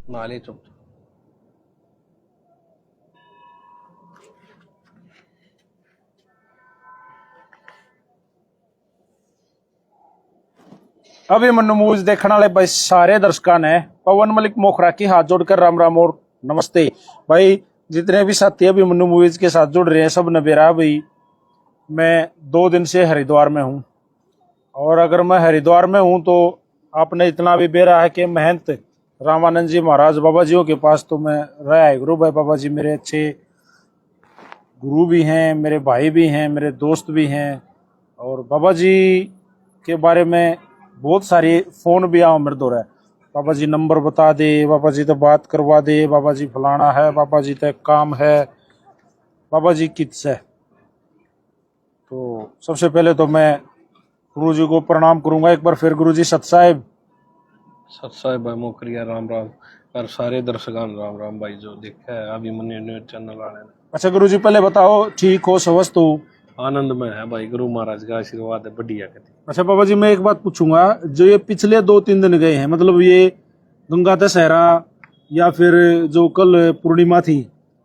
नाले चुप। अभी मन्नू मूवीज देखने वाले भाई सारे दर्शकों ने पवन मलिक मोखरा की हाथ जोड़कर राम राम और नमस्ते। भाई जितने भी साथी अभी मन्नू मूवीज के साथ जुड़ रहे हैं सब नबेरा भाई। मैं 2 दिन से हरिद्वार में हूँ और अगर मैं हरिद्वार में हूँ तो आपने इतना भी बेरा है कि महंत रामानंद जी महाराज बाबा जियों के पास तो मैं रहा है गुरु भाई। बाबा जी मेरे अच्छे गुरु भी हैं, मेरे भाई भी हैं, मेरे दोस्त भी हैं और बाबा जी के बारे में बहुत सारे फोन भी आओ मेरे दौर है। बाबा जी नंबर बता दे, बाबा जी तो बात करवा दे, बाबा जी फलाना है, बाबा जी तो काम है, बाबा जी किस है। तो सबसे पहले तो मैं गुरु जी को प्रणाम करूंगा एक बार फिर। गुरु जी सत साहिब। सत साहिब भाई मोकरिया राम राम। और सारे दर्शकान राम राम भाई जो देखा है अभी मन्ने न्यूज चैनल वाले ने। अच्छा गुरु जी पहले बताओ ठीक हो स्वस्थ हो? आनंद में है भाई, गुरु महाराज का आशीर्वाद है, बढ़िया कथी। अच्छा बाबा जी मैं एक बात पूछूंगा, जो ये पिछले 2-3 दिन गए हैं मतलब ये गंगा दशहरा या फिर जो कल पूर्णिमा थी,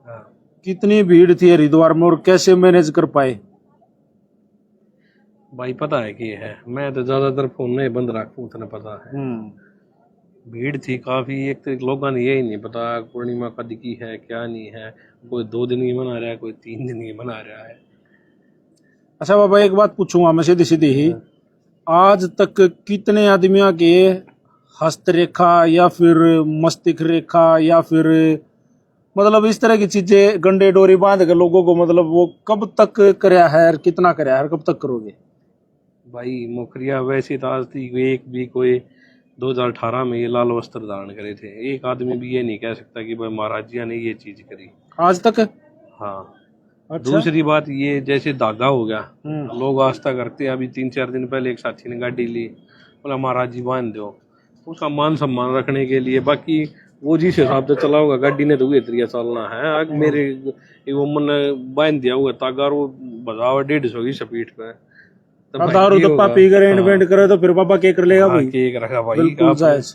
हाँ। कितनी भीड़ थी हरिद्वार में और कैसे मैनेज कर पाए? भाई पता है कि है, मैं तो ज्यादातर फोन में बंद रखूं, उतना पता है। भीड़ थी काफी। एक तो लोगों ने यही नहीं पता पूर्णिमा कद की है क्या नहीं है। कोई 2 दिन की मना रहा है, कोई 3 दिन की मना रहा है। अच्छा बाबा एक बात पूछूंगा मैं सीधी सीधी ही, आज तक कितने आदमियों के हस्तरेखा या फिर मस्तिष्क रेखा या फिर मतलब इस तरह की चीजें गंडे डोरी बांध के लोगों को मतलब वो कब तक कराया है और कितना कराया है और कब तक करोगे? भाई मोकरिया वैसे तो आज थी एक भी कोई 2018 में ये लाल वस्त्र धारण करे थे। एक आदमी भी ये नहीं कह सकता कि भाई महाराज जी ने ये चीज करी आज तक? हाँ। अच्छा। दूसरी बात ये जैसे धागा हो गया, लोग आस्था करते हैं। अभी 3-4 दिन पहले एक साथी ने गाड़ी ली, बोला महाराज जी बांध दो, उसका मान सम्मान रखने के लिए। बाकी वो जिस हिसाब से चला होगा गाड़ी ने तो तरीका चलना है। आग मेरे वो मन बांध दिया हुआ तागा, वो बजावा 150 की स्पीड पे। तो भाई दारू ये दप्पा होगा। पी कर एंड हाँ, वेंड करे तो फिर बाबा क्या कर लेगा हाँ, भाई? केक रखा भाई। बिल्कुल आप जायज।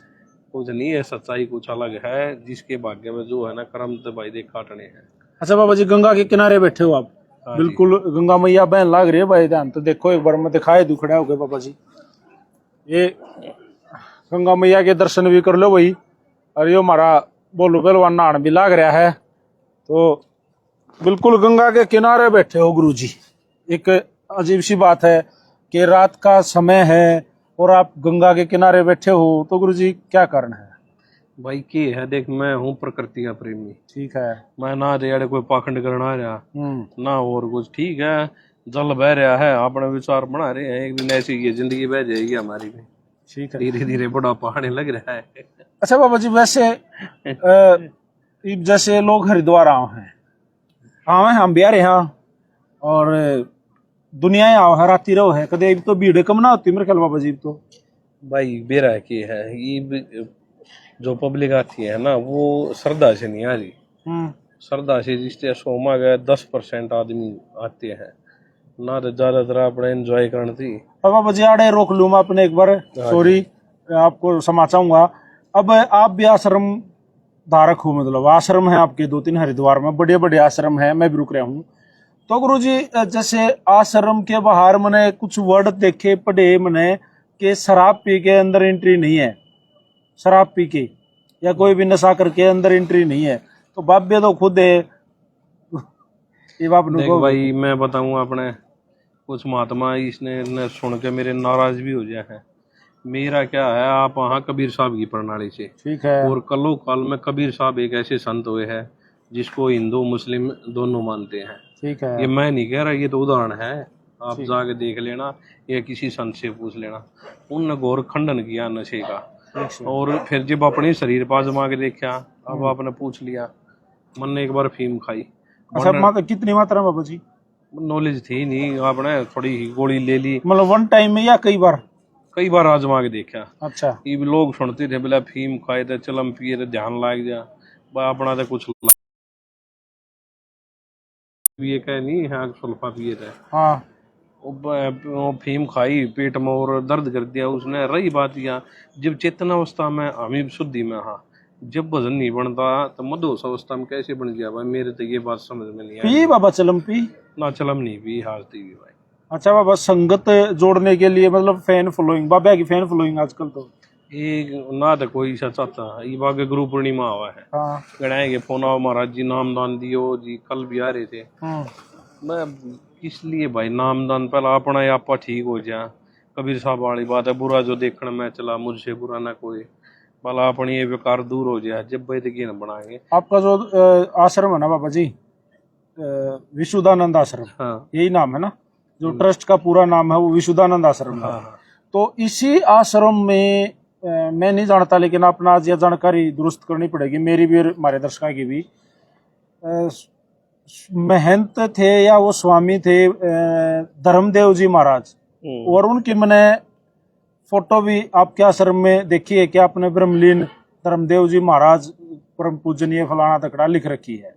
कुछ नहीं है, सच्चाई कुछ अलग है। जिसके भाग्य में जो है ना कर्म, तो भाई देख काटने हैं। अच्छा बाबा जी गंगा के किनारे बैठे हो आप, हाँ जी। बिल्कुल गंगा मैया बहन लाग रही है भाई। ध्यान तो देखो एक बार, मैं दिखाए दू खड़ा हो गए बाबा जी। ये गंगा मैया के दर्शन भी कर लो भाई। और ये हमारा बोलो पहलवान नहान भी लाग रहा है। तो बिल्कुल गंगा के किनारे बैठे हो गुरु जी। एक अजीब सी बात है कि रात का समय है और आप गंगा के किनारे बैठे हो, तो गुरु जी क्या कारण है? भाई की है देख, मैं हूँ प्रकृति का प्रेमी। ठीक है। मैं ना रेड़े कोई पाखंड करना रहा ना और कुछ। ठीक है, जल बह रहा है, अपने विचार बना रहे हैं। एक दिन ऐसी ये जिंदगी बह जाएगी हमारी भी। ठीक है। धीरे धीरे बड़ा पहाड़े लग रहा है। अच्छा बाबा जी वैसे जैसे लोग हरिद्वार आए हैं हम भी आ रहे हैं और दुनिया आओ है राती रहो है कदे तो भीड़ कम ना होती मेरे ख्याल बाबा जी तो। भाई बेरा की है ये जो पब्लिक आती है ना, वो श्रद्धा से नहीं आ रही। श्रद्धा से जिससे सोमा गया 10% आदमी आते हैं ना, तो ज्यादातर अपने एंजॉय करनी थी। अब बाबा जी आड़े रोक लूँ मैं अपने एक बार, सॉरी आपको क्षमा चाहूंगा। अब आप भी आश्रम धारक हो, मतलब आश्रम है आपके 2-3 हरिद्वार में, बड़े बड़े आश्रम है, मैं भी रुक रहा हूँ। तो गुरु जी जैसे आश्रम के बाहर मैंने कुछ वर्ड देखे पढ़े मैंने कि शराब पी के अंदर एंट्री नहीं है, शराब पी के या कोई भी नशा करके अंदर एंट्री नहीं है। तो बाप भी तो खुद है ये बाप देख भाई मैं बताऊं, अपने कुछ महात्मा इसने न सुन के मेरे नाराज भी हो जाए हैं। मेरा क्या है, आप वहाँ कबीर साहब की प्रणाली से। ठीक है। और कलो काल में कबीर साहब एक ऐसे संत हुए हैं जिसको हिंदू मुस्लिम दोनों मानते हैं। ठीक है। ये मैं नहीं कह रहा, ये तो उदाहरण है, आप जाके देख लेना या किसी संत से पूछ लेना। उनने घोर खंडन किया नशे का। और फिर जब अपने शरीर पर आजमा के देखा, अब आपने पूछ लिया, मन ने एक बार फीम खाई। अच्छा कितनी मात्रा में बाबा जी? नॉलेज थी नहीं, आपने थोड़ी ही गोली ले ली। मतलब वन टाइम में या कई बार? कई बार आजमा के देखा। अच्छा। ये भी लोग सुनते थे बोला फीम खाए थे, चलम पिए थे, ध्यान लाग जा अपना तो कुछ ये कह नहीं है, सुल्फा पिए थे। हाँ। वो फीम खाई, पेट में और दर्द कर दिया उसने। रही बात यहाँ, जब चेतना अवस्था में हमी शुद्धि में हाँ, जब भजन नहीं बनता तो मधोस अवस्था में कैसे बन गया भाई, मेरे तो ये बात समझ में नहीं पी आई। बाबा चलम पी। ना चलम नहीं पी हाजती भी भाई। अच्छा बाबा, संगत जोड़ने के लिए मतलब फैन फॉलोइंग, बाबा की फैन फॉलोइंग आजकल तो। ये ना तो कोई सा चाहता ये बागे गुरु पूर्णिमा हुआ है, हाँ। गणाएंगे फोन आओ महाराज जी नामदान दियो जी, कल भी आ रहे थे। मैं किस लिए भाई नामदान, पहला अपना आपा ठीक हो जा। कबीर साहब वाली बात है, बुरा जो देखने में चला मुझसे बुरा ना कोई, भला अपनी ये बेकार दूर हो जाए, जब बैठकी न बनाएंगे। आपका जो आश्रम है ना बाबा जी, विशुद्धानंद आश्रम, हाँ यही नाम है ना? जो ट्रस्ट का पूरा नाम है वो विशुद्धानंद आश्रम है। हाँ तो इसी आश्रम में मैं नहीं जानता, लेकिन अपना आज यह जानकारी दुरुस्त करनी पड़ेगी मेरी भी और हमारे दर्शकों की भी। महंत थे या वो स्वामी थे धर्मदेव जी महाराज, और उनकी मैंने फोटो भी आपके आश्रम में देखी है कि आपने ब्रह्मलीन धर्मदेव जी महाराज परम पूजनीय फलाना तकड़ा लिख रखी है।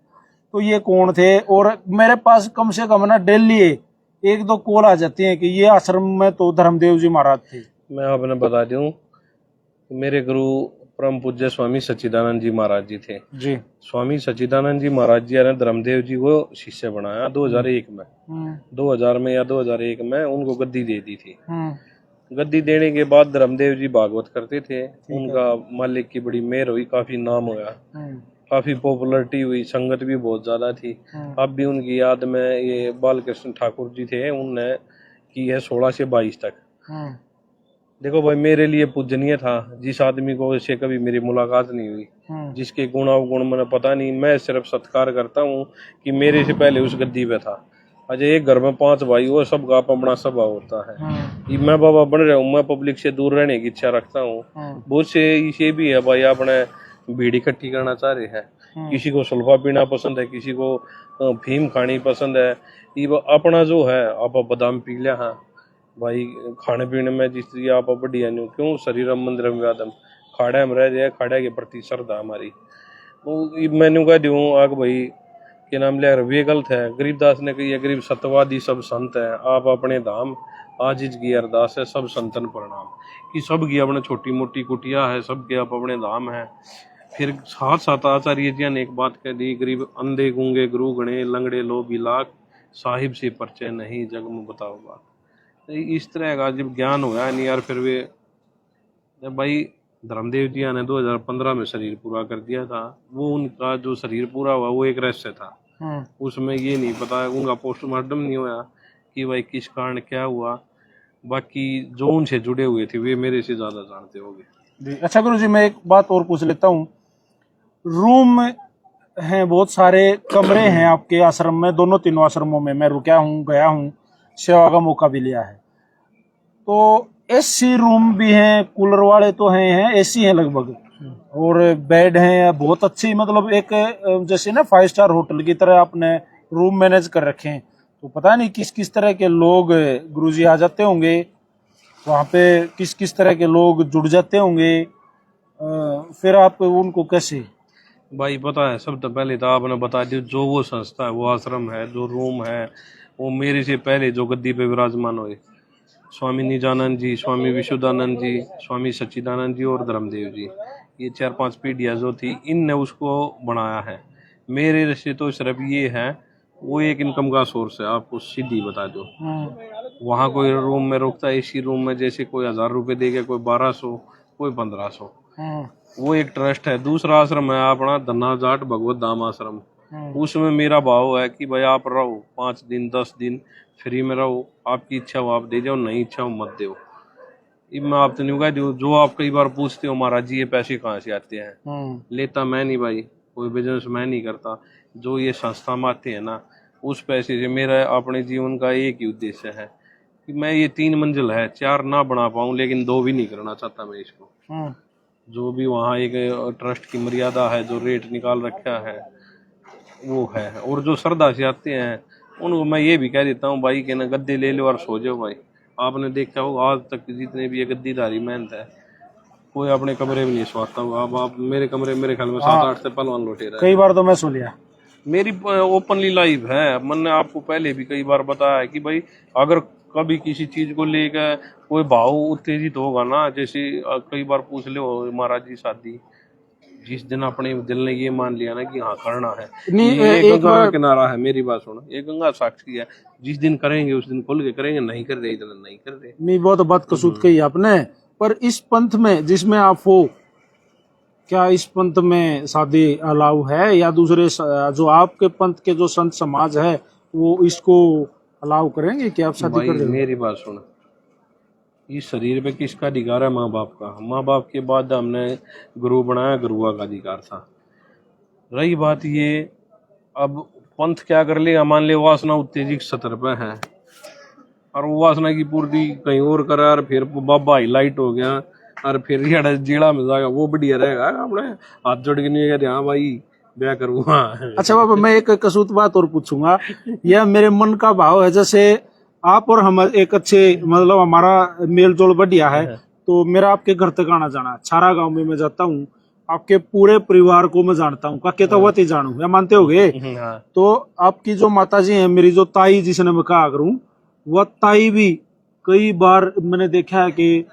तो ये कौन थे? और मेरे पास कम से कम ना डेली एक दो कॉल आ जाती हैं कि ये आश्रम में तो धर्मदेव जी महाराज थे। मैं आपने बता दूं, मेरे गुरु परम पूज्य स्वामी सच्चिदानंद जी महाराज जी थे जी। स्वामी सच्चिदानंद जी महाराज जी ने धर्मदेव जी को शिष्य बनाया 2001 में। 2000 में या 2001 में उनको गद्दी दे दी थी। गद्दी देने के बाद धर्मदेव जी भागवत करते थे, उनका मालिक की बड़ी मेहर हुई, काफी नाम हुआ, काफी पॉपुलरिटी हुई, संगत भी बहुत ज्यादा थी। अब भी उनकी याद में ये बालकृष्ण ठाकुर जी थे, उनने की है 16 से 22 तक। देखो भाई मेरे लिए पूजनीय था, जिस आदमी को इससे कभी मेरी मुलाकात नहीं हुई, जिसके गुण अवगुण मैंने पता नहीं, मैं सिर्फ सत्कार करता हूँ कि मेरे से पहले उस गद्दी पे था। अजय एक घर में 5 भाई हो, सबका अपना स्वभाव होता है। ये मैं बाबा बन रहा हूँ, मैं पब्लिक से दूर रहने की इच्छा रखता हूँ। बहुत से इसे भी है भाई, अपने बीड़ी इकट्ठी करना चाह रहे हैं, किसी को सुल्फा पीना पसंद है, किसी को फीम खानी पसंद है। ये अपना जो है आप बादाम पी लिया है भाई, खाने पीने में जिस आप बढ़िया नहीं, क्यों शरीरम मंदिरम व्यादम, खाड़ा में रह जाए, खाड़ा के प्रति श्रद्धा हमारी। तो मैंने कह दूँ आग भाई के नाम ले वे गलत है। गरीबदास ने कही है, गरीब सत्यवादी सब संत है, आप अपने धाम आज की अरदास है, सब संतन प्रणाम। कि सब की अपने छोटी मोटी कुटिया है, सबके आप अपने धाम है। फिर साथ साथ आचार्य जी ने एक बात कह दी, गरीब अंधे गूंगे गुरु गणे, लंगड़े लो बिलाक, साहिब से परिचय नहीं जग में बताओ बात। इस तरह का जब ज्ञान हुआ नहीं यार, फिर वे जब भाई धर्मदेव जी ने 2015 में शरीर पूरा कर दिया था, वो उनका जो शरीर पूरा हुआ वो एक रहस्य था। उसमें ये नहीं पता, उनका पोस्टमार्टम नहीं हुआ कि भाई किस कारण क्या हुआ। बाकी जो उनसे जुड़े हुए थे वे मेरे से ज्यादा जानते होंगे। अच्छा गुरु जी, मैं एक बात और पूछ लेता हूँ। रूम हैं बहुत सारे, कमरे हैं आपके आश्रम में, दोनों तीनों आश्रमों में मैं रुका हूँ, गया हूँ, सेवा का मौका भी लिया है। तो एसी रूम भी हैं, कूलर वाले तो हैं एसी हैं लगभग, और बेड हैं बहुत अच्छी, मतलब एक जैसे ना 5 स्टार होटल की तरह आपने रूम मैनेज कर रखे हैं। तो पता नहीं किस किस तरह के लोग गुरुजी आ जाते होंगे वहाँ पे, किस किस तरह के लोग जुड़ जाते होंगे, फिर आप उनको कैसे? भाई पता है, सब तो पहले तो आपने बता दिया, जो वो संस्था है, वो आश्रम है, जो रूम है, वो मेरे से पहले जो गद्दी पे विराजमान हुए, स्वामी निजानंद जी, स्वामी विशुद्धानंद जी, स्वामी सच्चिदानंद जी और धर्मदेव जी, ये 4-5 पीढ़ियाँ जो थी, इनने उसको बनाया है। मेरे से तो सिर्फ ये है, वो एक इनकम का सोर्स है, आपको सीधी बता दो। वहाँ कोई रूम में रुकता है, इसी रूम में जैसे कोई 1000 रुपये देगा, कोई 1200, कोई 1500, वो एक ट्रस्ट है। दूसरा आश्रम है अपना धन्ना जाट भगवत धाम आश्रम, उसमें मेरा भाव है कि भाई आप रहो 5 दिन 10 दिन फ्री में रहो, आपकी इच्छा हो आप दे जाओ, नहीं इच्छा हो मत दो। मैं आप तो नहीं कह दो, जो आप कई बार पूछते हो महाराज जी ये पैसे कहाँ से आते हैं, लेता मैं नहीं भाई, कोई बिजनेस मैं नहीं करता, जो ये संस्था में आते हैं ना, उस पैसे से मेरा अपने जीवन का एक ही उद्देश्य है कि मैं ये 3 मंजिल है, 4 ना बना पाऊँ, लेकिन 2 भी नहीं करना चाहता मैं इसको। जो भी वहाँ एक ट्रस्ट की मर्यादा है, जो रेट निकाल रखा है वो है। और जो श्रद्धा से आते हैं उनको मैं ये भी कह देता हूँ भाई कि ना गद्दे ले लो और सो जाओ भाई। आपने देखा होगा आज तक जितने भी ये गद्दीदारी मेहनत है, कोई अपने कमरे में नहीं सोता हुआ। अब आप मेरे कमरे, मेरे ख्याल में 7-8 से पहलवान लौटे रहे, कई बार तो मैं सो लिया। मेरी ओपनली लाइफ है। मैंने आपको पहले भी कई बार बताया है कि भाई अगर कभी किसी चीज को लेकर कोई भाव उत्तेजित होगा ना, जैसे कई बार पूछ ले महाराज जी शादी जिस दिन अपने दिल ने ये मान लिया ना कि हाँ करना है, नहीं, ये एक गंगा का बार- किनारा है, मेरी बात सुनो, ये गंगा साक्षी है, जिस दिन करेंगे उस दिन खुल के करेंगे, नहीं कर रहे इतना नहीं कर रहे। नहीं, वो तो बात कसूद कही आपने। पर इस पंथ में जिसमें आप हो, क्या इस पंथ में शादी अलाउ है, या दूसरे जो आपके पंथ के जो संत समाज है वो इसको अलाउ करेंगे कि आप शादी भाई कर रहे हो? मेरी बात सुन, इस शरीर पे किसका अधिकार है? माँ बाप का। माँ बाप के बाद हमने गुरु बनाया, गुरुआ का अधिकार था। रही बात ये, अब पंथ क्या कर लेगा, मान ले वासना उत्तेजित सतर पे है और वो वासना की पूर्ति कहीं और करा और फिर बाबा हाईलाइट हो गया और फिर ये जेड़ा में जाएगा, वो बढ़िया रहेगा। अपने हाथ जोड़ के नहीं कहते हाँ भाई ब्याह करूँगा। अच्छा बाबा, मैं एक कसूत बात और पूछूंगा। यह मेरे मन का भाव है, जैसे आप और हम एक अच्छे, मतलब हमारा मेल जोल बढ़िया है, तो मेरा आपके घर तक आना जाना है। छारा गांव में मैं जाता हूँ, आपके पूरे परिवार को मैं जानता हूँ, काके तो वत ही जानू, या मानते होगे? हाँ। तो आपकी जो माता जी है, मेरी जो ताई जिसने मैं कहा करूँ, वह ताई भी कई बार मैंने देखा है कि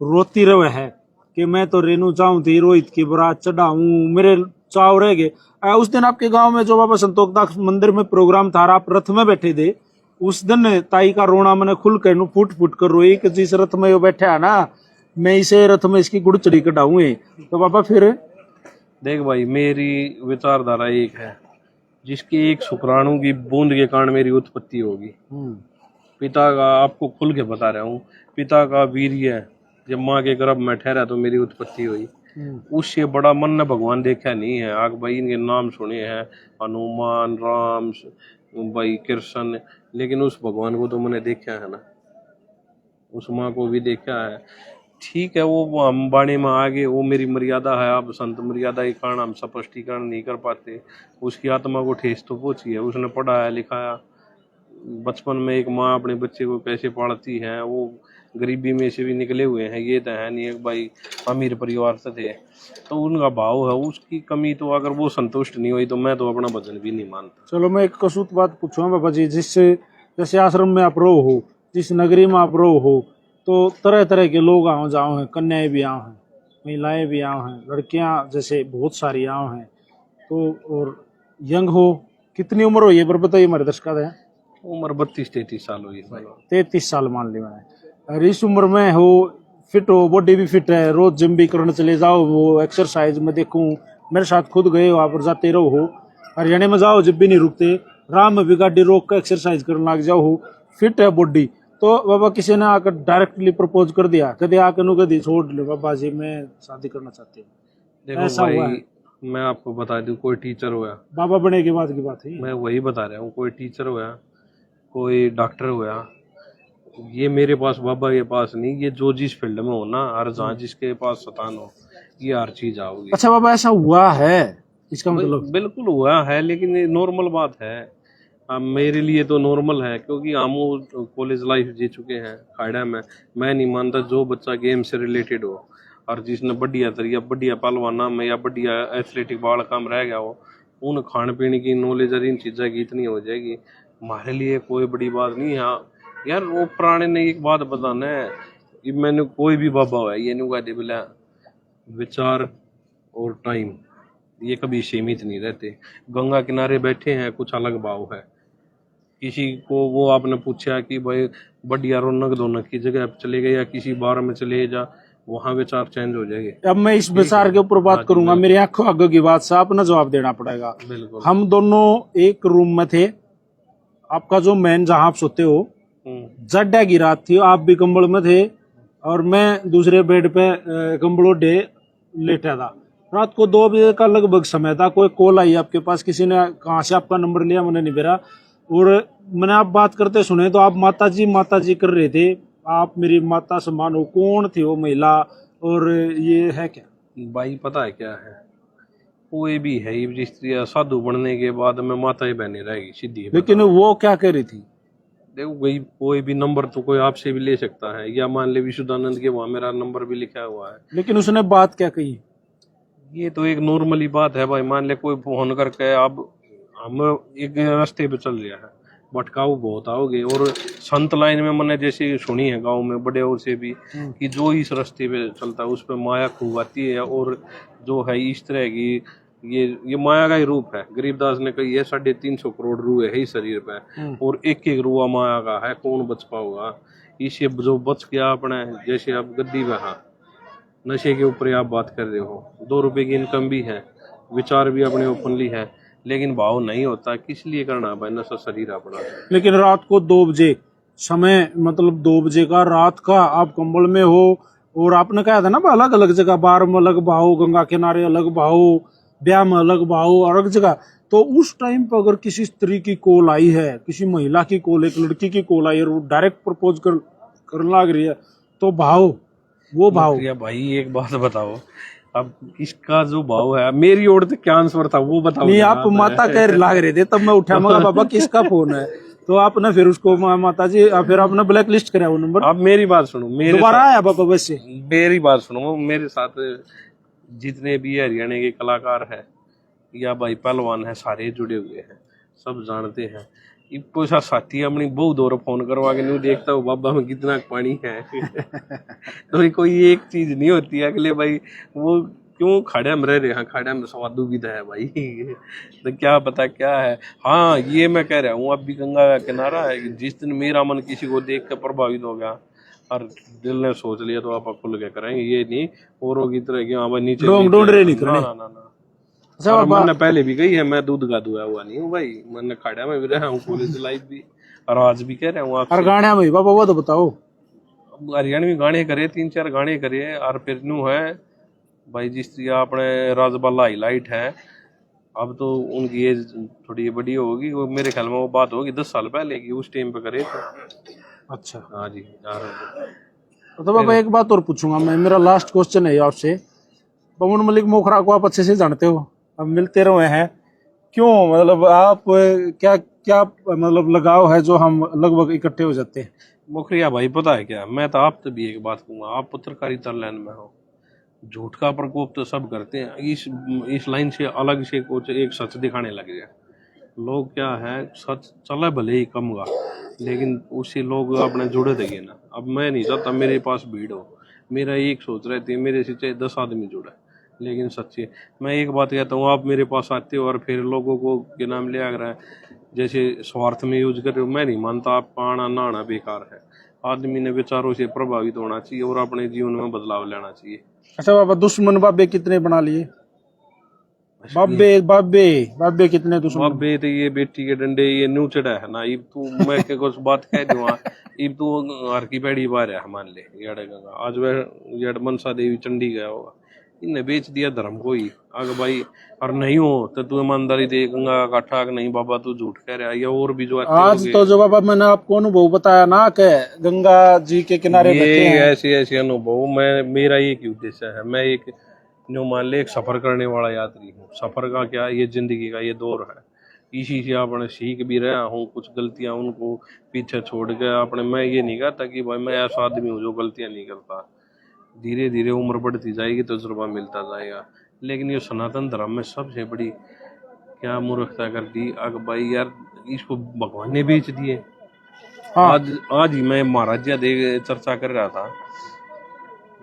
रोती रहे है कि मैं तो रेनू चाहूँ थी, रोहित की बारात चढ़ाऊं, मेरे चाव रह गए। उस दिन आपके गांव में जो बाबा संतोष दास मंदिर में प्रोग्राम था, आप रथ में बैठे थे, उस दिन ताई का रोना मैंने खुल कर फुट फुट कर रोई कि जिस रथ में वो बैठा है ना, मैं इसे रथ में इसकी गुड़चड़ी कटाऊं। तो बाबा फिर देख भाई, मेरी विचारधारा एक है, जिसकी एक शुक्राणु की बूंद के कारण मेरी उत्पत्ति होगी। पिता का, आपको खुल के बता रहा हूँ, पिता का वीर्य जब माँ के गर्भ में ठहरा तो मेरी उत्पत्ति हुई। उससे बड़ा मन ने भगवान देखा नहीं है। आग भाई इनके नाम सुने हैं, हनुमान, राम, भाई कृष्ण, लेकिन उस भगवान को तो मैंने देखा है ना, उस माँ को भी देखा है। ठीक है, वो हम बाणी में आगे, वो मेरी मर्यादा है। आप संत मर्यादा के कारण हम स्पष्टीकरण नहीं कर पाते। उसकी आत्मा को ठेस तो पहुंची है, उसने पढ़ा है लिखा है। बचपन में एक माँ अपने बच्चे को कैसे पालती है, वो गरीबी में से भी निकले हुए हैं, ये तो है नहीं एक भाई अमीर परिवार से थे, तो उनका भाव है, उसकी कमी तो अगर वो संतुष्ट नहीं हुई तो मैं तो अपना भजन भी नहीं मानता। चलो मैं एक कसूत बात पूछूंगा बाबा जी, जैसे आश्रम में आप रहो हो, जिस नगरी में आप रहो हो, तो तरह तरह के लोग आओ जाओ हैं, कन्याएं भी आओ हैं, महिलाएं भी आओ हैं, लड़कियां जैसे बहुत सारी आओ हैं, तो और यंग हो, कितनी उम्र हो ये पर बताइए हमारे दर्शक है? उम्र 32-33 साल हुई है। 33 साल मान ली मैंने। और इस उम्र में हो, फिट हो, बॉडी भी फिट है, रोज जिम भी करने चले जाओ, वो एक्सरसाइज में देखूं, मेरे साथ खुद गए हो आप, जाते रहो हो, हरियाणा में जाओ जब भी नहीं रुकते, राम में भी गाड़ी रोक कर एक्सरसाइज करने लग जाओ हो, फिट है बॉडी। तो बाबा किसी ने आकर डायरेक्टली प्रपोज कर दिया, कदे आकर नु कदी छोड़ ले बाबा जी मैं शादी करना चाहती हूँ, देखो ऐसा हुआ है? भाई, मैं आपको बता दूं, कोई टीचर हुआ, बाबा बने के बाद की बात है। मैं वही बता रहा हूँ, कोई टीचर हुआ, कोई डॉक्टर हुआ, ये मेरे पास बाबा के पास नहीं, ये जो जिस फील्ड में हो ना, हर जहाँ जिसके पास शतान हो, ये हर चीज आओगी। अच्छा बाबा, ऐसा हुआ है इसका मतलब? बिल्कुल हुआ है, लेकिन ये नॉर्मल बात है। मेरे लिए तो नॉर्मल है, क्योंकि हम कॉलेज लाइफ जी चुके हैं खाड़ा में। मैं नहीं मानता जो बच्चा गेम से रिलेटेड हो और जिसने बढ़िया तरीका, बढ़िया पहलवाना में या बढ़िया एथलेटिक बाल काम रह गया हो, उन खाने पीने की नॉलेज और इन चीज़ों की इतनी हो जाएगी, हमारे लिए कोई बड़ी बात नहीं है। यार वो पुराने ने एक बात बताना है, कि मैंने कोई भी बाबा हुआ ये नहीं कहते बोला विचार और टाइम ये कभी सीमित नहीं रहते। गंगा किनारे बैठे हैं, कुछ अलग भाव है। किसी को वो आपने पूछा कि भाई बढ़िया रौनक धोनक की जगह चले गए या किसी बार में चले जा, वहाँ विचार चेंज हो जाएंगे। अब मैं इस विचार के ऊपर बात करूंगा, मेरी आंखों आगे की बात से आपने जवाब देना पड़ेगा। बिल्कुल। हम दोनों एक रूम में थे, आपका जो मेन जहां आप सोते हो, जड्डा की रात थी, आप भी कंबल में थे और मैं दूसरे बेड पे कंबल ओढ़े लेटा था। रात को 2 बजे का लगभग समय था, कोई कॉल आई आपके पास, किसी ने कहाँ से आपका नंबर लिया मैंने नहीं बेरा, और मैंने आप बात करते सुने, तो आप माता जी कर रहे थे। आप मेरी माता समान हो, कौन थी वो महिला और ये है क्या? भाई पता है क्या है, कोई भी है ये स्त्री साधु बनने के बाद में माता ही बहनी रहेगी सीधी। लेकिन वो क्या कह रही थी? देखो भाई, कोई भी नंबर तो कोई आपसे भी ले सकता है, या मान ले विशुद्धानंद के वहाँ मेरा नंबर भी लिखा हुआ है। लेकिन उसने बात क्या कही? ये तो एक नॉर्मली बात है भाई, मान ले कोई फोन करके, अब हम एक रास्ते पे चल रहा है, भटकाऊ बहुत आओगे। और संत लाइन में मैंने जैसे सुनी है गांव में बड़े और से भी, कि जो इस रास्ते पे चलता है उस पे माया खूब आती है, और जो है इस तरह की ये माया का ही रूप है। गरीबदास ने कही है 350 करोड़ रूह है इस शरीर पे, और एक एक रुआ माया का है, कौन बच पाऊगा इससे। जो बच गया अपने, जैसे अब गद्दी में हाँ नशे के ऊपर आप बात कर रहे हो, 2 रुपए की इनकम भी है, विचार भी अपने ओपनली है, लेकिन भाव नहीं होता। किस लिए करना भाई नशा शरीर अपना। लेकिन रात को 2 बजे समय, मतलब 2 बजे का रात का, आप कंबल में हो, और आपने कहा था ना अलग अलग जगह, बार में अलग भाव, गंगा किनारे अलग भाव, ब्याह में अलग भाव, अलग जगह। तो उस टाइम पर अगर किसी स्त्री की कॉल आई है, किसी महिला की कॉल, एक लड़की की कॉल आई है, और वो डायरेक्ट प्रपोज करने लग रही है, तो भाव, वो भाव। भाई एक बात बताओ, अब इसका जो भाव है, मेरी ओर से क्या आंसर था वो बताओ। नहीं, आप माता कह लाग रहे थे, तब मैं उठा, मगा बाबा किसका फोन है, तो आपने फिर उसको माता जी, फिर आपने ब्लैक लिस्ट कराया वो नंबर। अब मेरी बात सुनो, दोबारा आया बाबा वैसे। मेरी बात सुनो, मेरे साथ जितने भी हरियाणा के कलाकार है या भाई पहलवान है, सारे जुड़े हुए हैं, सब जानते हैं। कोई सा साथी अपनी बहु दौर फोन करवा के नहीं देखता हो बाबा में कितना पानी है तो कोई एक चीज नहीं होती है अगले भाई वो क्यों खाड़ा में रह रहे हैं, खाड़ा में स्वादु विधा है भाई तो क्या पता क्या है। हाँ ये मैं कह रहा हूँ, अब भी गंगा का किनारा है कि जिस दिन मेरा मन किसी को देख कर प्रभावित हो गया और दिल ने सोच लिया तो आप खुल के करेंगे, ये नहीं औरों की तरह कि हाँ भाई नीचे ढूंढ रहे नहीं करने। ना। और मैंने पहले भी कही है, मैं दूध का दुआ हुआ नहीं हूँ भाई, मैंने खाड़ा में भी रहा हूँ, कॉलेज लाइफ भी, और आज भी कह रहा हूँ आपसे। और गाने में बाबा वो तो बताओ। हरियाणवी गाने करे, 3-4 गाने करे, और फिर नू है भाई जिस आपने राजबाला हाईलाइट है। अब तो उनकी एज थोड़ी बड़ी होगी, वो मेरे ख्याल में वो बात होगी 10 साल पहले की, उस टाइम पे करे थे। अच्छा हाँ जी यार। तो बाबा एक बात और पूछूंगा मैं, मेरा लास्ट क्वेश्चन है आपसे। पवन मलिक मोखरा को आप अच्छे से जानते हो, अब मिलते रहे हैं, क्यों, मतलब आप क्या क्या मतलब लगाव है जो हम लगभग इकट्ठे हो जाते हैं। मुखरिया भाई पता है क्या, मैं तो आप तो भी एक बात कहूंगा, आप पत्रकारिता लाइन में हो, झूठ का प्रकोप तो सब करते हैं, इस लाइन से अलग से कुछ एक सच दिखाने लगे हैं लोग। क्या है सच चला भले ही कम गा, लेकिन उससे लोग अपने जुड़े देंगे ना। अब मैं नहीं चाहता मेरे पास भीड़ हो, मेरा एक सोच रहती है मेरे से चाहे 10 आदमी जुड़े, लेकिन सच्ची मैं एक बात कहता हूँ, आप मेरे पास आते हो और फिर लोगों को के नाम लिया रहा है जैसे स्वार्थ में यूज कर रहे हो, मैं नहीं मानता। आप आना नहाना बेकार है, आदमी ने विचारों से प्रभावित होना चाहिए और अपने जीवन में बदलाव लाना चाहिए। अच्छा बाबा, दुश्मन बाबे कितने बना लिए, बाबे बाबे बाबे कितने दुश्मन। बाबे तो ये बेटी के डंडे ये न्यू चढ़ा है ना, इब तू मैं के कुछ बात कह दूँ, इब तू हर की पैड़ी बार है मान ले यार गंगा, आज वह यार मनसा देवी चंडी गया होगा, इनने बेच दिया धर्म को ही आगे भाई। और नहीं हो तो तू ईमानदारी दे गंगा का ठाक, नहीं बाबा तू झूठ कह रहा है, या और भी जो आज तो जो बाबा मैंने आपको अनुभव बताया ना कि गंगा जी के किनारे बैठे हैं, ऐसे ऐसे अनुभव मैं, मेरा एक ही उद्देश्य है, मैं एक जो मान ले एक सफर करने वाला यात्री हूँ। सफर का क्या, ये जिंदगी का ये दौर है, इसी से आपने सीख भी रहा हूँ, कुछ गलतियां उनको पीछे छोड़ के आपने। मैं ये नहीं कहता कि भाई मैं ऐसा आदमी हूँ जो गलतियां नहीं करता, धीरे धीरे उम्र बढ़ती जाएगी तजुर्बा मिलता जाएगा। लेकिन ये सनातन धर्म में सबसे बड़ी क्या मूर्खता कर दी अग भाई यार, इसको भगवान ने बेच दिए। हाँ। आज ही मैं महाराजा दे चर्चा कर रहा था,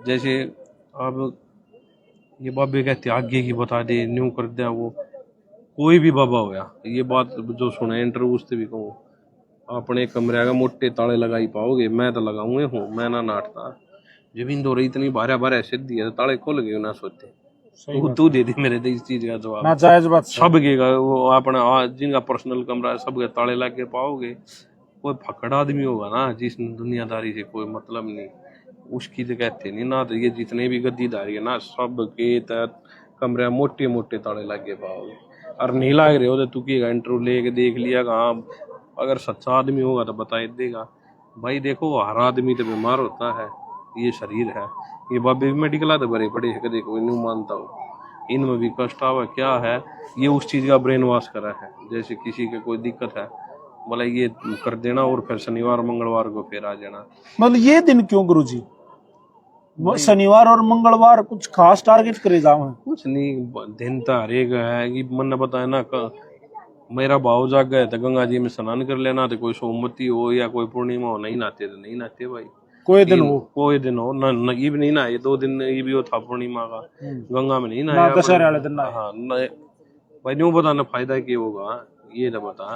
जैसे अब ये बाबे कहते आगे की बता दे न्यू कर दिया, वो कोई भी बाबा हो गया ये बात जो सुने इंटरव्यू से भी कहूँ, अपने कमरे का मोटे ताले लगा ही पाओगे, मैं तो लगाऊंगे हूँ, मैं ना नाटता जमीन दो रही इतनी भारा भारा सिद्धि है, ताले खुल गए ना सोते। तू दे दे मेरे इस चीज का जवाब, ना जायज बात सब के वो अपना जिनका पर्सनल कमरा है सबके ताले लग के पाओगे। कोई फकड़ आदमी होगा ना जिस दुनियादारी से कोई मतलब नहीं, उसकी तो कहते नहीं ना, तो ये जितने भी गद्दीदारी है ना सब के तहत कमरे मोटे मोटे ताले लग के पाओगे। और नहीं लाग रहे हो तो तू की इंटरव्यू लेके देख लिया हाँ, अगर सच्चा आदमी होगा तो बता देगा। भाई देखो हर आदमी तो बीमार होता है, ये शरीर है, ये बाबे भी मेडिकल तो बड़े पड़े है, देखो नहीं मानता हूँ इनमें भी कष्ट आवा क्या है, ये उस चीज का ब्रेन वॉश करा है। जैसे किसी के कोई दिक्कत है बोला ये कर देना और फिर शनिवार मंगलवार को फिर आ जाना। मतलब ये दिन क्यों गुरुजी, शनिवार और मंगलवार कुछ खास टारगेट करे जाओ? कुछ नहीं, दिन तो हरेक है कि मन बताए ना मेरा भाव जाग गया तो गंगा जी में स्नान कर लेना, तो कोई सोमवती हो या कोई पूर्णिमा हो नहीं नहाते तो नहीं नहाते भाई। कोई दिन हो, कोई दिन हो न ये भी नहीं ना, ये 2 दिन ये भी हो था पूर्णिमा का, गंगा में नहीं ना ना दशहरे वाले दिन ना। हाँ भाई न्यू बताना फायदा क्या होगा, ये तो बता।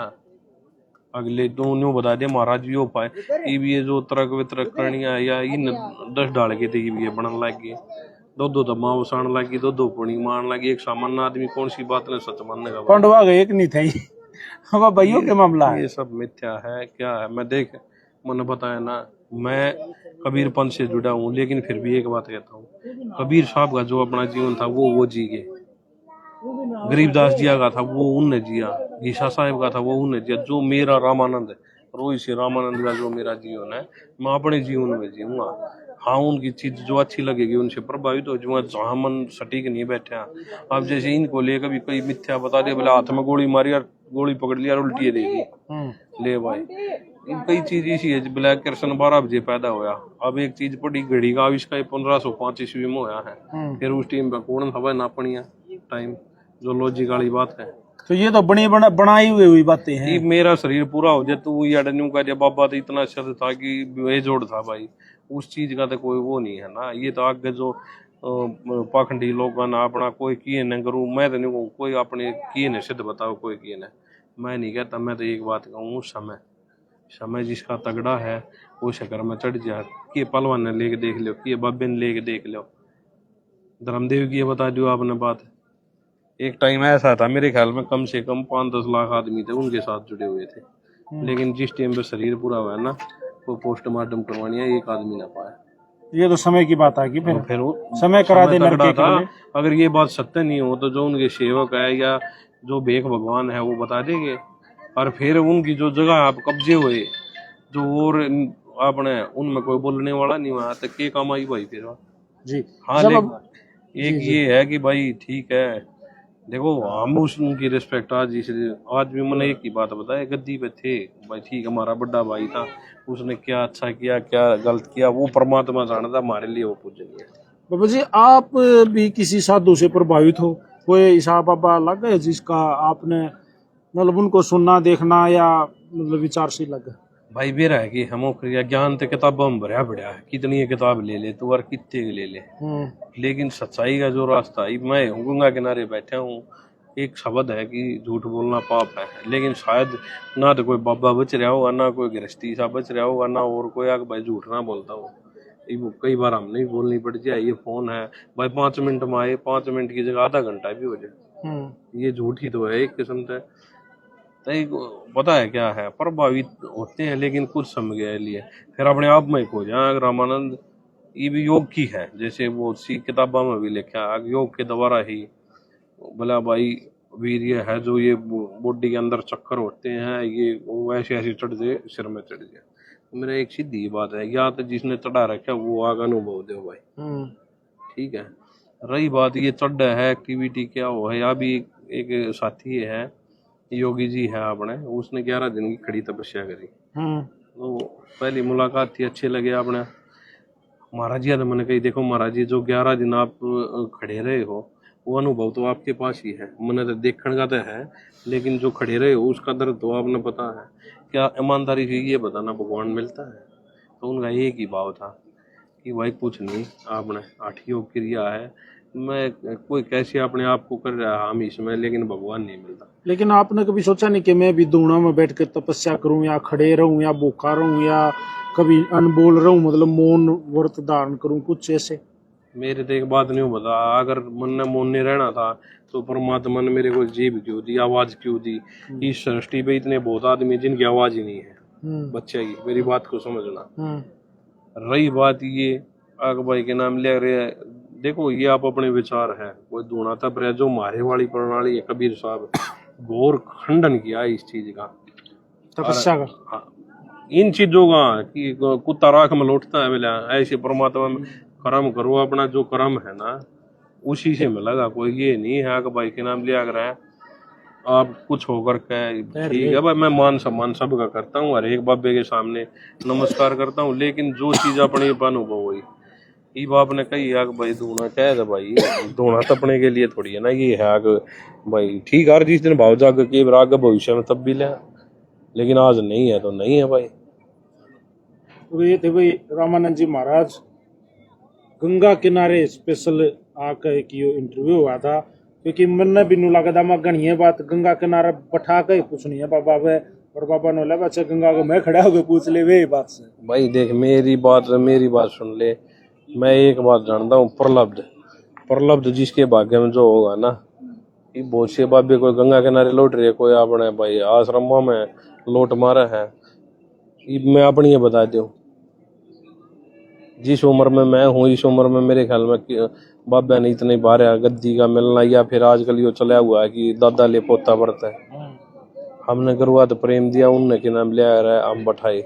अगले तो न्यू बता दे महाराज भी हो पाए ये भी ये जो तरक वितरक करनिया या इन 10 डाल के थे भी ये बनने लग गए, दो तो माँ उसाण लगी, दो पूर्णिमा आने लगी। एक सामान्य आदमी कौन सी बात ने सच मानने का? पंडवा गए एक नहीं थे अब भाइयों के मामला है। ये सब मिथ्या है क्या है? मैं देख मैंने बताया ना, मैं कबीर पंथ से जुड़ा हूँ, लेकिन फिर भी एक बात कहता हूँ, कबीर साहब का जो अपना जीवन था वो जी गए, गरीबदास जिया का था वो उनने जिया, गीसा साहिब का था वो उनने जिया। जो मेरा रामानंद है, रोहित से रामानंद का जो मेरा जीवन है, मैं अपने जीवन में जीऊंगा। हाँ उनकी चीज जो अच्छी लगेगी उनसे प्रभावित हो जाऊंगा, जहाँ मन सटीक नहीं बैठा। अब जैसे इनको ले कभी कोई मिथ्या बता दे, बोले हाथ में गोली मारी और गोली पकड़ लिया और उल्टी दे दी, ले भाई। कई चीज इसी है, ब्लैक कृष्ण 12 बजे पैदा होया। अब एक चीज पड़ी, घड़ी का आविष्कार 1505 ईस्वी में होया है, फिर उस टाइम पे कौन था नापनिया टाइम, जो लॉजिक वाली बात है। तो ये तो बनाई हुई बातें हैं। ये मेरा शरीर पूरा हो जाए तो याडन्यू का बाबा तो इतना शब्द था कि वे जोड़ था भाई, उस चीज का तो कोई वो नहीं है ना। ये तो आगे जो पाखंडी लोग ना अपना कोई किए न करूँ, मैं तो नहीं कहूँ कोई अपने किए न सिद्ध बताओ कोई किए न, मैं नहीं कहता। मैं तो एक बात कहूँ, समय जिसका तगड़ा है वो शकर में चढ़ जाए। कि पलवान ने लेके देख लो, कि बाबे ने लेके देख लो, धर्मदेव की बता दो आपने बात। एक टाइम ऐसा था मेरे ख्याल में कम से कम 5-10 लाख आदमी थे उनके साथ जुड़े हुए थे, लेकिन जिस टाइम पे शरीर पूरा हुआ ना, वो पोस्टमार्टम करवानी है, एक आदमी ना पाया। ये तो समय की बात है कि फिर वो समय करा देना था। अगर ये बात सत्य नहीं हो तो जो उनके सेवक है या जो भेख भगवान है वो बता देंगे। और फिर उनकी जो जगह आप कब्जे हुए जो और आपने उनमें कोई बोलने वाला नहीं हुआ तो के काम आई भाई फिर जी। हाँ एक ये है कि भाई ठीक है, देखो हम उनकी रिस्पेक्ट आज भी मैंने एक ही बात बताया, गद्दी पे थे भाई, ठीक हमारा बड़ा भाई था, उसने क्या अच्छा किया क्या गलत किया वो परमात्मा जानता, हमारे लिए वो पूजनीय है। बाबा जी आप भी किसी साधु से प्रभावित हो, कोई हिसाब बाबा अलग है जिसका आपने मतलब उनको सुनना देखना या मतलब विचारशील लगा? भाई बेरा है कि हम ज्ञान तो किताबों में भरा पड़ा है, कितनी किताब ले ले तो और कितने ले ले, लेकिन सच्चाई का जो रास्ता है, मैं गंगा किनारे बैठा हूँ, एक शब्द है कि झूठ बोलना पाप है, लेकिन शायद ना तो कोई बाबा बच रहा होगा, ना कोई गृहस्थी सा बच रहा होगा, ना और कोई आगे भाई झूठ ना बोलता हो। कई बार हमने भी बोलनी पड़ जाए, ये फोन है भाई 5 मिनट में आए, 5 मिनट की जगह आधा घंटा भी हो जाए, ये झूठ ही तो है एक किस्म से। पता है क्या है, प्रभावित होते हैं लेकिन कुछ समय लिए फिर अपने आप में खो जाए। रामानंद ये भी योग की है, जैसे वो सी किताबों में भी लिखा है, योग के द्वारा ही बोला भाई वीर्य है, जो ये बॉडी के अंदर चक्कर होते हैं ये वो ऐसे ऐसे चढ़ जाए, सिर में चढ़ जाए। मेरा एक सीधी बात है, या तो जिसने चढ़ा रखा वो आग अनुभव दो भाई, ठीक है। रही बात ये चढ़ है एक्टिविटी क्या हो है, या भी एक साथी है योगी जी है अपने, उसने 11 दिन की खड़ी तपस्या करी, तो पहली मुलाकात थी, अच्छे लगे अपने महाराज जी। तो मैंने कही देखो महाराज जी, जो 11 दिन आप खड़े रहे हो वो अनुभव तो आपके पास ही है, मैंने तो देखने का तो है, लेकिन जो खड़े रहे हो उसका दर्द तो आपने पता है, क्या ईमानदारी से ये बताना भगवान मिलता है? तो उनका एक ही भाव था कि भाई कुछ नहीं, आपने 8 योग क्रिया है, मैं कोई कैसे अपने आप को कर रहा हम इसमें, लेकिन भगवान नहीं मिलता। लेकिन आपने कभी सोचा नहीं कि मैं भी दूना में बैठ कर तपस्या करूं, या खड़े रहूं, या भूखा रहूं, या कभी अनबोल रहूं, मतलब मौन व्रत धारण करूं, कुछ ऐसे? मेरे तो एक बात नहीं बता, अगर मन ने मौन नहीं रहना था तो परमात्मा ने मेरे को जीभ क्यों दी, आवाज क्यों दी? इस सृष्टि पे इतने बहुत आदमी जिनकी आवाज ही नहीं है बच्चे की, मेरी बात को समझना। रही बात ये आग भाई के नाम ले रहे, देखो ये आप अपने विचार है, कोई दूना तब रहे, जो मारे वाली प्रणाली है कबीर साहब घोर खंडन किया इस चीज का, तपस्या का, इन चीजों का कि कुत्ता राख में लौटता है, मिला ऐसे परमात्मा में कर्म करो, अपना जो कर्म है ना उसी से मिलेगा, कोई ये नहीं है कि भाई के नाम लिया कर है आप कुछ होकर के। ठीक है भाई, मैं मान सम्मान सबका करता हूँ, हर एक बाबे के सामने नमस्कार करता हूँ, लेकिन जो चीज अपने अनुभव हुई ये बाप ने कही आग भाई धोना क्या है भाई, धोना तो अपने के लिए थोड़ी है ना, ये है आग भाई ठीक है, जिस दिन भाव जाग के आगे भविष्य में तब भी ले, लेकिन आज नहीं है तो नहीं है भाई। तो ये थे भाई रामानंद जी महाराज गंगा किनारे स्पेशल आकर एक यो इंटरव्यू हुआ था, क्योंकि मन भी नु लगा था मैं गणिये बात गंगा किनारे बैठा के पूछनी है बाबा वे, और बाबा ने लगा अच्छा गंगा को मैं खड़ा होकर पूछ ले वे बात से। भाई देख मेरी बात सुन ले। मैं एक बात जानता हूँ, प्रलब्ध जिसके भाग्य में जो होगा ना, ये बहुत से बाबे कोई गंगा किनारे लौट रहे, कोई अपने भाई आश्रमों में लौट मारा है। ये मैं अपनी ये बता दूं, जिस उम्र में मैं हूँ इस उम्र में मेरे ख्याल में बाबा ने इतने बारे गद्दी का मिलना, या फिर आजकल ये चला हुआ है कि दादा ले पोता बढ़ता है। हमने गुरुवात प्रेम दिया, उनने के नाम लिया रहा हम बैठाए।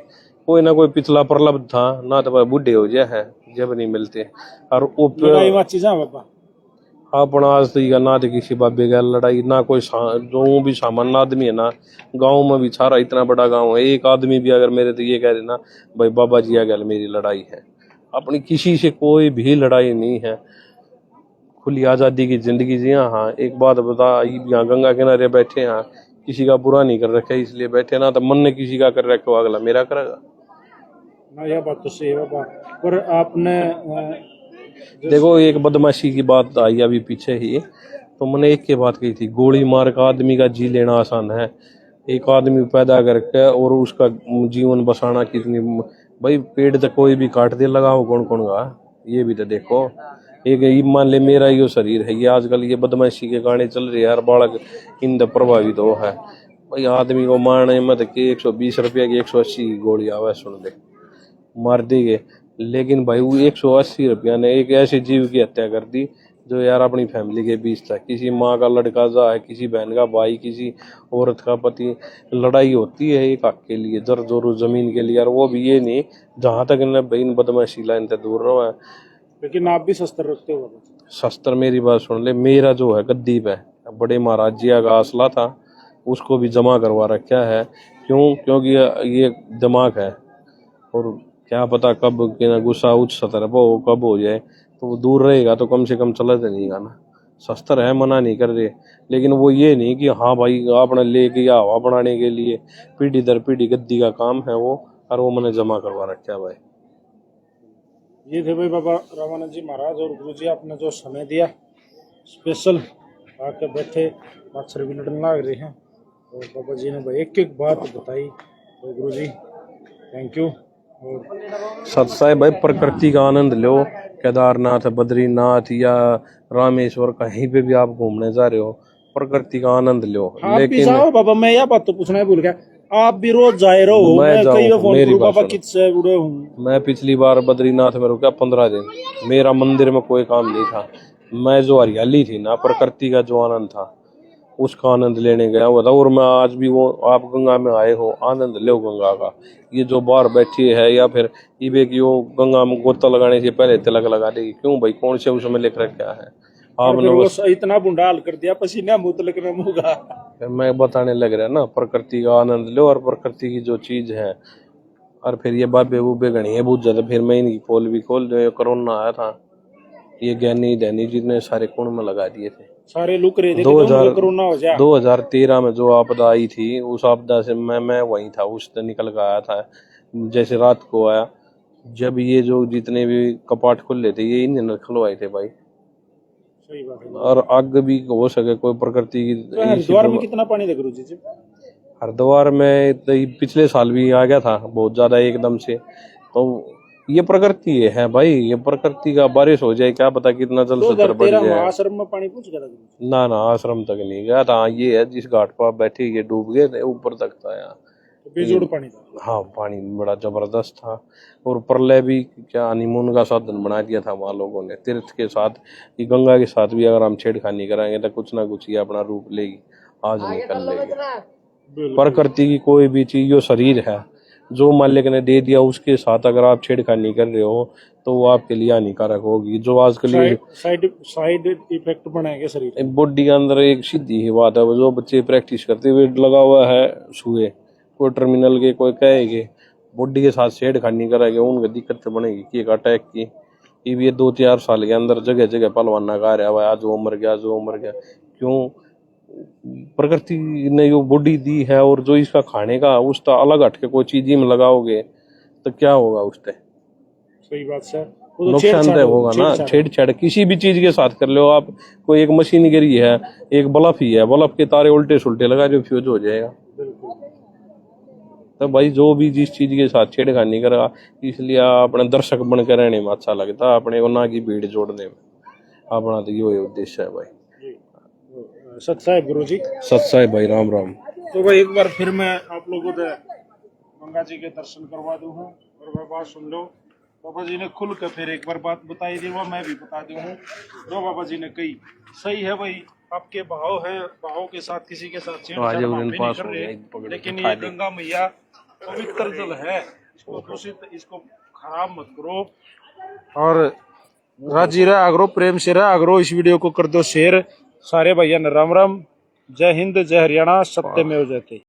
कोई ना कोई पिछला प्रलब्ध था ना, तो भाई बूढ़े हो गया है जब नहीं मिलते। और बाबा अपना आज तक ना तो किसी बाबे का लड़ाई ना कोई जो भी सामान्य आदमी है ना, गांव में भी सारा इतना बड़ा गांव है, एक आदमी भी अगर मेरे तो ये कह देना भाई बाबा जी आ गया मेरी लड़ाई है, अपनी किसी से कोई भी लड़ाई नहीं है। खुली आजादी की जिंदगी जिया। हाँ एक बात बता, यहाँ गंगा किनारे बैठे हैं, किसी का बुरा नहीं कर रखा इसलिए बैठे ना, तो मन ने किसी का कर रखा अगला मेरा करेगा ना। यह बात तो सही है बाबा, पर आपने देखो एक बदमाशी की बात आई अभी पीछे ही, तो मैंने एक के बात कही थी, गोली मार का आदमी का जी लेना आसान है, एक आदमी पैदा करके और उसका जीवन बसाना कितनी। भाई पेड़ तो कोई भी काट दे लगाओ कौन कौन का, ये भी तो देखो। एक मान ले मेरा यो शरीर है, ये आजकल ये बदमाशी के गाने चल रहे यार, बालक इन प्रभावित हो है। भाई आदमी को मारने मत के 120 रुपया की 180 की गोली आवे सुन दे मार देंगे, लेकिन भाई वो 180 रुपया ने एक ऐसे जीव की हत्या कर दी जो यार अपनी फैमिली के बीच था। किसी माँ का लड़का जा है, किसी बहन का भाई, किसी औरत का पति, लड़ाई होती है एक हक के लिए, जर जोर जमीन के लिए, और वो भी ये नहीं जहाँ तक न बहन बदमाशी लाइन से दूर रहो है। लेकिन आप भी शस्त्र रखते हो? शस्त्र मेरी बात सुन ले, मेरा जो है गद्दी पे बड़े महाराज जी का असला था, उसको भी जमा करवा रखा है। क्यों? क्योंकि ये दिमाग है, और क्या पता कब गुस्सा उच्च सतर हो कब हो जाए, तो वो दूर रहेगा तो कम से कम चला देगा ना। शस्त्र है मना नहीं कर रहे, लेकिन वो ये नहीं कि हाँ भाई आपने लेके या हवा बनाने के लिए, पीढ़ी दर पीढ़ी गद्दी का काम है वो, और वो मैंने जमा करवा रखा है भाई। ये थे भाई बाबा रामानंद जी महाराज और गुरु जी, आपने जो समय दिया स्पेशल आके बैठे, मच्छर भी लड़ने लग रहे हैं, और बाबा जी ने भाई एक एक बात बताई, तो गुरु जी थैंक यू। और सत्साई भाई प्रकृति का आनंद लो, केदारनाथ, बद्रीनाथ या रामेश्वर कहीं पे भी आप घूमने जा रहे हो, प्रकृति का आनंद लो। आप लेकिन भी जाओ बाबा, मैं यह बात तो पूछना ही भूल गया, आप भी रोज जाए रहो? मैं कई फोन करूं बाबा किससे उड़े हूं। मैं पिछली बार बद्रीनाथ में रुका 15 दिन, मेरा मंदिर में कोई काम नहीं था, मैं जो हरियाली थी ना, प्रकृति का जो आनंद था उसका आनंद लेने गया हुआ था। और मैं आज भी वो, आप गंगा में आए हो आनंद लो गंगा का। ये जो बाहर बैठी है या फिर ईबे की वो गंगा में गोता लगाने से पहले तिलक लगा देगी, क्यों भाई? कौन से उसमें लिख रखा है? आपने वो इतना बुंडाल कर दिया पसीना मुंह तलक में मुंह का। मैं बताने लग रहा ना, प्रकृति का आनंद लो, और प्रकृति की जो चीज है। और फिर ये बाबे बूबे गणी है बहुत ज्यादा, फिर मैं इनकी पोल भी खोल दो। कोरोना आया था, ये ज्ञानी दैनी जी ने सारे कुण में लगा दिए थे, सारे लुक रहे थे। 2013 में जो आपदा आई थी, उस आपदा से मैं वहीं था, उस दिन निकल कर आया था। जैसे रात को आया, जब ये जो जितने भी कपाट खुले थे ये इन्हें खुलवाए थे भाई। सही बात है। और आग भी हो सके कोई प्रकृति की। तो हरिद्वार में कितना पानी था गुरु जी? हरिद्वार में तो पिछले साल भी आ गया था बहुत ज्यादा एकदम से। तो ये प्रकृति है भाई, ये प्रकृति का बारिश हो जाए, क्या पता कितना जल स्तर बढ़ जाए। आश्रम में पानी पहुंच गया था? ना ना आश्रम तक नहीं गया था। ये है जिस घाट पर बैठे ये डूब गए थे, ऊपर तक था यहाँ बेजोड़ पानी था। हाँ पानी बड़ा जबरदस्त था। और प्रलय भी क्या हनीमून का साधन बना दिया था वहाँ लोगों ने। तीर्थ के साथ, ये गंगा के साथ भी अगर हम छेड़खानी कराएंगे तो कुछ ना कुछ ये अपना रूप लेगी, आज नहीं कल लेगी। प्रकृति की कोई भी चीज, जो शरीर है जो मालिक ने दे दिया, उसके साथ अगर आप छेड़खानी कर रहे हो तो वो आपके लिए हानिकारक होगी। जो आजकल साइड इफेक्ट बनाएंगे शरीर, बॉडी के अंदर एक सीधी ही बात है, जो बच्चे प्रैक्टिस करते हुए लगा हुआ है सुए, कोई टर्मिनल के कोई कहेगे बॉडी के साथ छेड़खानी करेंगे, उनकी दिक्कत बनेगी कि अटैक की। ये 2-4 साल के अंदर जगह जगह पहलवाना गा रहा है, आज वो मर गया, जो मर गया। क्यों? प्रकृति ने जो बॉडी दी है और जो इसका खाने का उसका अलग हटके कोई चीज में लगाओगे तो क्या होगा उससे? सही बात सर, नुकसानदेह होगा ना। छेड़छाड़ किसी भी चीज के साथ कर लो आप, कोई एक मशीनरी है, एक बल्ब ही है, बल्ब के तारे उल्टे सुल्टे लगा जो फ्यूज हो जाएगा। तो भाई जो भी जिस चीज के साथ छेड़खानी करेगा, इसलिए अपने दर्शक बनकर रहने में अच्छा लगता है, अपने को ना की भीड़ जोड़ने में। अपना तो ये उद्देश्य है भाई। सत साहेब गुरु जी, सत साहेब भाई, राम राम। तो भाई एक बार फिर मैं आप लोगों को गंगा जी के दर्शन करवा दूं हूँ और वह बात सुन लो। बाबा जी ने खुल कर फिर एक बार बात बताई दी, वो मैं भी बता दूं हूँ जो बाबा जी ने कही सही है भाई। आपके भाव है, भावों के साथ किसी के साथ छेड़छाड़ माफी नहीं कर रहे, लेकिन ये गंगा मैया पवित्र जल है, इसको दूषित, इसको खराब मत करो। और राजी रहा अगरो, प्रेम से रहा अगरो। इस वीडियो को कर दो शेयर। सारे भैया ने राम राम। जय हिंद, जय हरियाणा, सत्यमेव जयते।